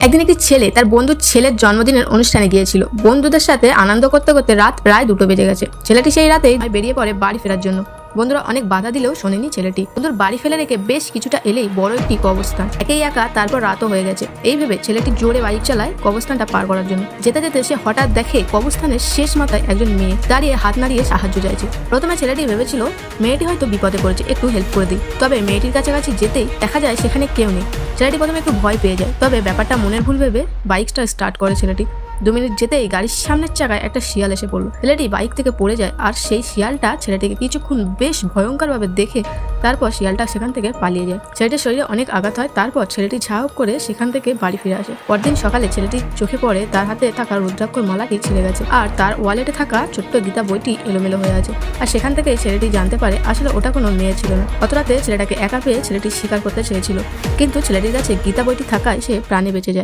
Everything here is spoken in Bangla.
একদিন একটি ছেলে তার বন্ধুর ছেলের জন্মদিনের অনুষ্ঠানে গিয়েছিল। বন্ধুদের সাথে আনন্দ করতে করতে রাত প্রায় 2টো বেজে গেছে। ছেলেটি সেই রাতেই বেরিয়ে পড়ে বাড়ি ফেরার জন্য। বন্ধুরা অনেক বাধা দিলেও শোনেনি ছেলেটি। বন্ধুর বাড়ি ফেলে রেখে বেশ কিছুটা এলেই বড় একটি কবরস্থান। একেই একা, তারপর রাতও হয়ে গেছে। এই ভেবে ছেলেটি জোরে বাইক চালায় কবরস্থানটা পার করার জন্য। যেতে যেতে সে হঠাৎ দেখে কবরস্থানের শেষ মাথায় একজন মেয়ে দাঁড়িয়ে হাত নাড়িয়ে সাহায্য চাইছে। প্রথমে ছেলেটি ভেবেছিল মেয়েটি হয়তো বিপদে পড়েছে, একটু হেল্প করে দিই। তবে মেয়েটির কাছাকাছি যেতেই দেখা যায় সেখানে কেউ নেই। ছেলেটি প্রথমে একটু ভয় পেয়ে যায়, তবে ব্যাপারটা মনের ভুল ভেবে বাইকটা স্টার্ট করে ছেলেটি। 2 মিনিট যেতেই গাড়ির সামনের চাকায় একটা শিয়াল এসে পড়লো। ছেলেটি বাইক থেকে পড়ে যায়, আর সেই শিয়ালটা ছেলেটিকে কিছুক্ষণ বেশ ভয়ঙ্করভাবে দেখে তারপর শিয়ালটা সেখান থেকে পালিয়ে যায়। ছেলেটির শরীরে অনেক আঘাত হয়। তারপর ছেলেটি ঝাঁপ করে সেখান থেকে বাড়ি ফিরে আসে। পরদিন সকালে ছেলেটির চোখে পড়ে তার হাতে থাকা রুদ্রাক্ষর মালাটি ছিঁড়ে গেছে, আর তার ওয়ালেটে থাকা ছোট্ট গীতা বইটি এলোমেলো হয়ে আছে। আর সেখান থেকে ছেলেটি জানতে পারে আসলে ওটা কোনো মেয়ে ছিল না। অত রাতে ছেলেটাকে একা পেয়ে ছেলেটি স্বীকার করতে চেয়েছিল, কিন্তু ছেলেটির কাছে গীতা বইটি থাকায় সে প্রাণে বেঁচে যায়।